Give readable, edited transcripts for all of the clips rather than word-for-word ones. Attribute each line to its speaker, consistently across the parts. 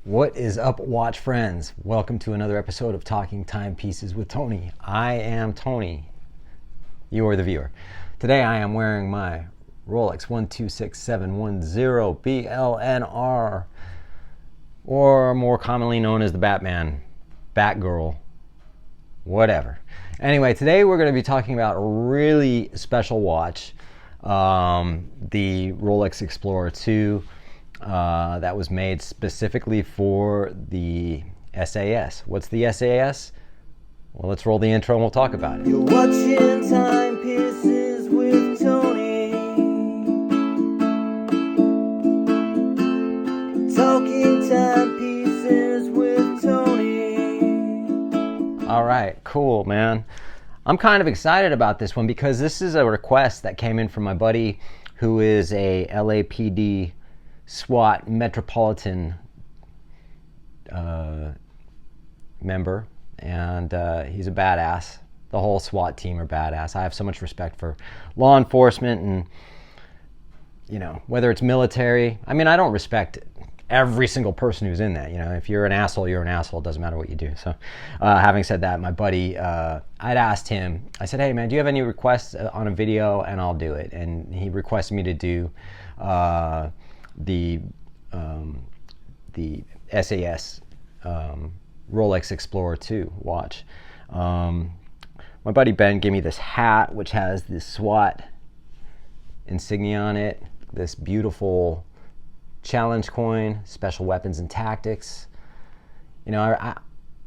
Speaker 1: What is up, watch friends? Welcome to another episode of Talking Timepieces with Tony. I am Tony. You are the viewer. Today I am wearing my Rolex 126710 BLNR, or more commonly known as the Batman, Batgirl, whatever. Anyway, today we're going to be talking about a really special watch, the Rolex Explorer II. That was made specifically for the SAS. What's the SAS? Well, let's roll the intro and we'll talk about it.
Speaker 2: You're watching Timepieces with Tony. Talking Timepieces with Tony.
Speaker 1: All right, cool, man. I'm kind of excited about this one because this is a request that came in from my buddy who is a LAPD SWAT Metropolitan member, and he's a badass. The whole SWAT team are badass. I have so much respect for law enforcement, and whether it's military. I mean, I don't respect every single person who's in that. If you're an asshole, you're an asshole. It doesn't matter what you do. So having said that, my buddy, I'd asked him, I said, hey man, do you have any requests on a video? And I'll do it. And he requested me to do the SAS Rolex Explorer II watch. My buddy Ben gave me this hat which has this SWAT insignia on it, this beautiful challenge coin, special weapons and tactics. I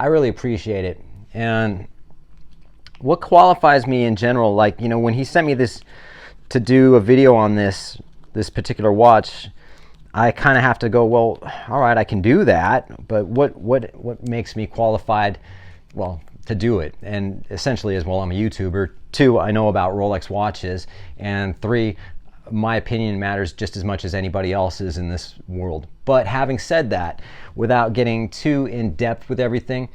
Speaker 1: really appreciate it. And what qualifies me in general, when he sent me this to do a video on this particular watch, I kind of have to go, well, all right, I can do that, but what makes me qualified, to do it? And essentially is, I'm a YouTuber. 2, I know about Rolex watches. And 3, my opinion matters just as much as anybody else's in this world. But having said that, without getting too in depth with everything,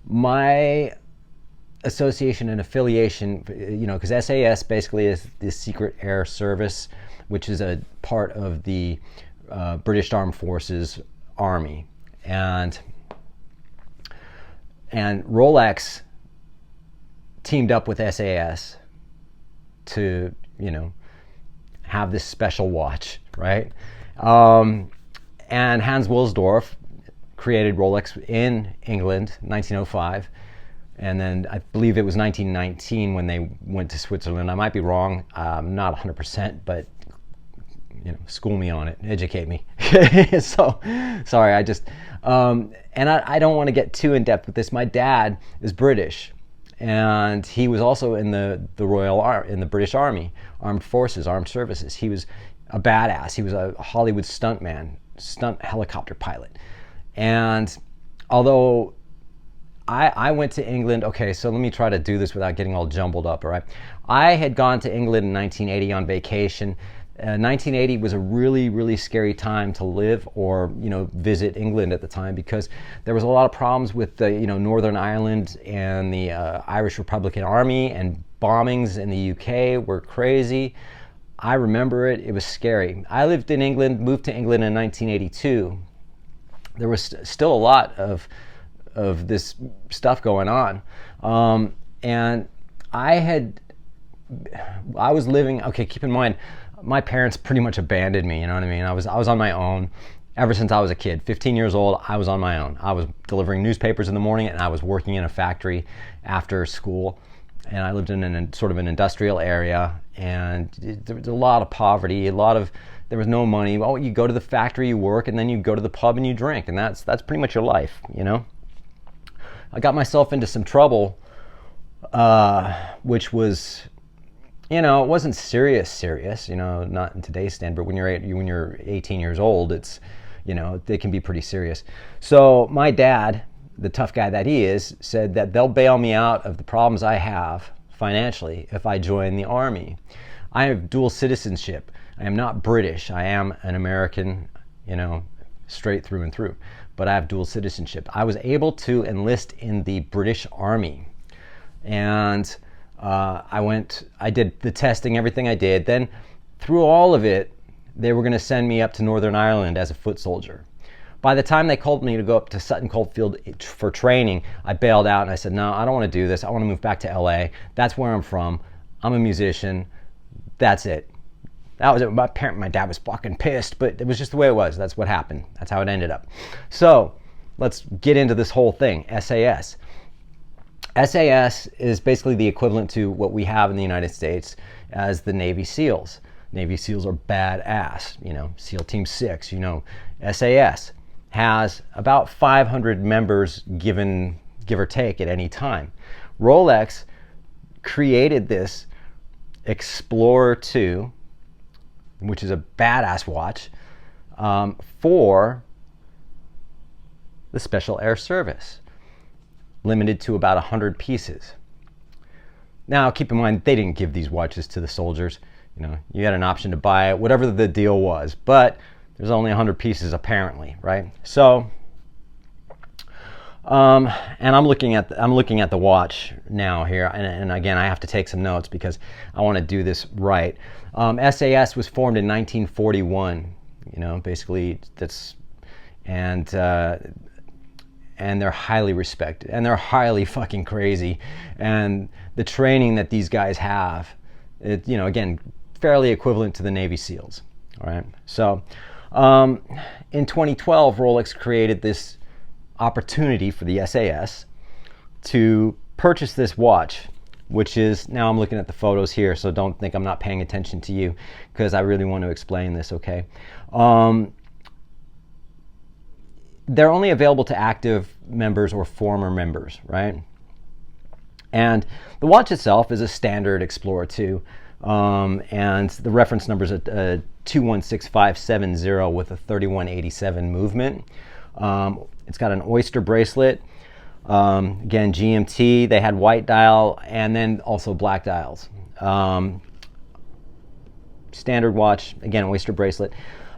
Speaker 1: my association and affiliation, because SAS basically is the Secret Air Service, which is a part of the British Armed Forces Army, and Rolex teamed up with SAS to have this special watch, right? And Hans Wilsdorf created Rolex in England, 1905, and then I believe it was 1919 when they went to Switzerland. I might be wrong, not 100%, but school me on it, educate me. So, sorry, I just, and I don't want to get too in depth with this. My dad is British, and he was also in the British Army, Armed Forces, Armed Services. He was a badass. He was a Hollywood stunt helicopter pilot. And although I went to England, okay, so let me try to do this without getting all jumbled up, all right? I had gone to England in 1980 on vacation. 1980 was a really, really scary time to live or visit England at the time, because there was a lot of problems with the Northern Ireland and the Irish Republican Army, and bombings in the UK were crazy. I remember it. It was scary. I lived in England, moved to England in 1982. There was still a lot of this stuff going on, and I was living. Okay, keep in mind, my parents pretty much abandoned me, you know what I mean? I was on my own ever since I was a kid. 15 years old, I was on my own. I was delivering newspapers in the morning, and I was working in a factory after school. And I lived in sort of an industrial area, and there was a lot of poverty, there was no money. Well, you go to the factory, you work, and then you go to the pub and you drink, and that's pretty much your life, I got myself into some trouble, which was, it wasn't serious, not in today's standard, but when you're 18 years old, it's, they can be pretty serious. So my dad, the tough guy that he is, said that they'll bail me out of the problems I have financially if I join the Army. I have dual citizenship. I am not British. I am an American, straight through and through, but I have dual citizenship. I was able to enlist in the British Army, and I did the testing, everything I did. Then through all of it, they were going to send me up to Northern Ireland as a foot soldier. By the time they called me to go up to Sutton Coldfield for training, I bailed out and I said, no, I don't want to do this. I want to move back to LA. That's where I'm from. I'm a musician. That's it. That was it. My dad was fucking pissed, but it was just the way it was. That's what happened. That's how it ended up. So let's get into this whole thing, SAS. SAS is basically the equivalent to what we have in the United States as the Navy SEALs. Navy SEALs are badass, SEAL Team 6, SAS has about 500 members give or take at any time. Rolex created this Explorer II, which is a badass watch, for the Special Air Service, limited to about 100 pieces. Now, keep in mind, they didn't give these watches to the soldiers. You had an option to buy it, whatever the deal was, but there's only 100 pieces apparently, right? So, and I'm looking at the watch now here, and again, I have to take some notes because I want to do this right. SAS was formed in 1941. Basically that's, and they're highly respected, and they're highly fucking crazy, and the training that these guys have, again, fairly equivalent to the Navy SEALs. All right, so in 2012, Rolex created this opportunity for the SAS to purchase this watch, which is, now I'm looking at the photos here, so don't think I'm not paying attention to you, because I really want to explain this, okay? They're only available to active members or former members, right? And the watch itself is a standard Explorer II, and the reference number is a 216570 with a 3187 movement. It's got an oyster bracelet. Again, GMT. They had white dial and then also black dials. Standard watch, again, oyster bracelet.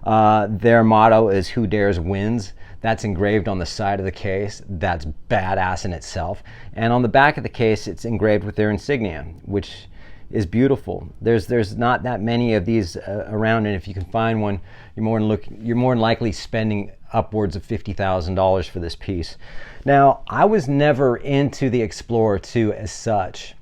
Speaker 1: Their motto is "Who dares wins." That's engraved on the side of the case. That's badass in itself. And on the back of the case, it's engraved with their insignia, which is beautiful. There's not that many of these around, and if you can find one, you're more than likely spending upwards of $50,000 for this piece. Now, I was never into the Explorer II as such,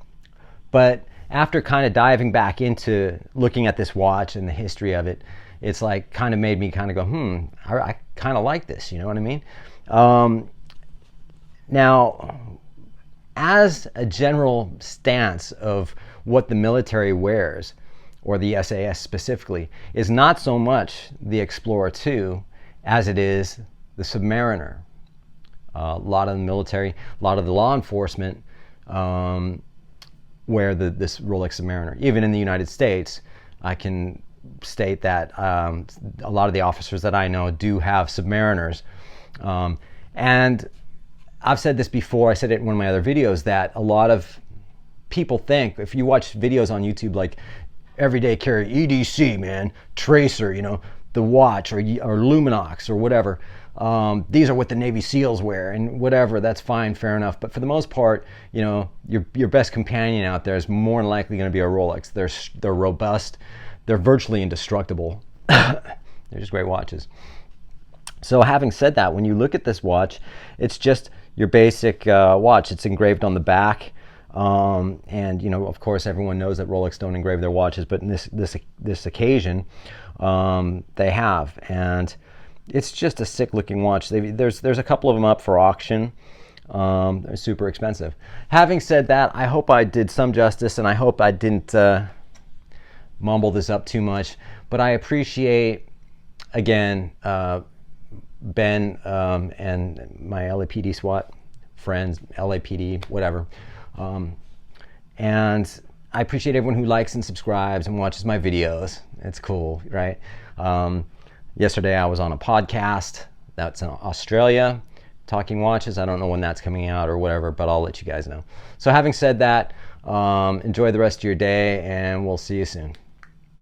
Speaker 1: but after kind of diving back into looking at this watch and the history of it, it's like kind of made me kind of go, I kind of like this, you know what I mean? Now, as a general stance of what the military wears, or the SAS specifically, is not so much the Explorer II as it is the Submariner. A lot of the military, a lot of the law enforcement wear this Rolex Submariner. Even in the United States, I can state that a lot of the officers that I know do have Submariners. And I've said this before, I said it in one of my other videos, that a lot of people think, if you watch videos on YouTube like everyday carry, EDC, man, Tracer, the watch, or Luminox, or whatever, these are what the Navy SEALs wear, and whatever, that's fine, fair enough. But for the most part, your best companion out there is more than likely going to be a Rolex. They're robust, they're virtually indestructible. They're just great watches. So having said that, when you look at this watch, it's just your basic watch. It's engraved on the back. And of course, everyone knows that Rolex don't engrave their watches, but in this occasion, they have, and it's just a sick looking watch. There's a couple of them up for auction. They're super expensive. Having said that, I hope I did some justice, and I hope I didn't mumble this up too much, but I appreciate, again, Ben and my LAPD SWAT friends, LAPD, whatever. And I appreciate everyone who likes and subscribes and watches my videos. It's cool, right? Yesterday I was on a podcast that's in Australia, talking watches. I don't know when that's coming out or whatever, but I'll let you guys know. So having said that, enjoy the rest of your day, and we'll see you soon.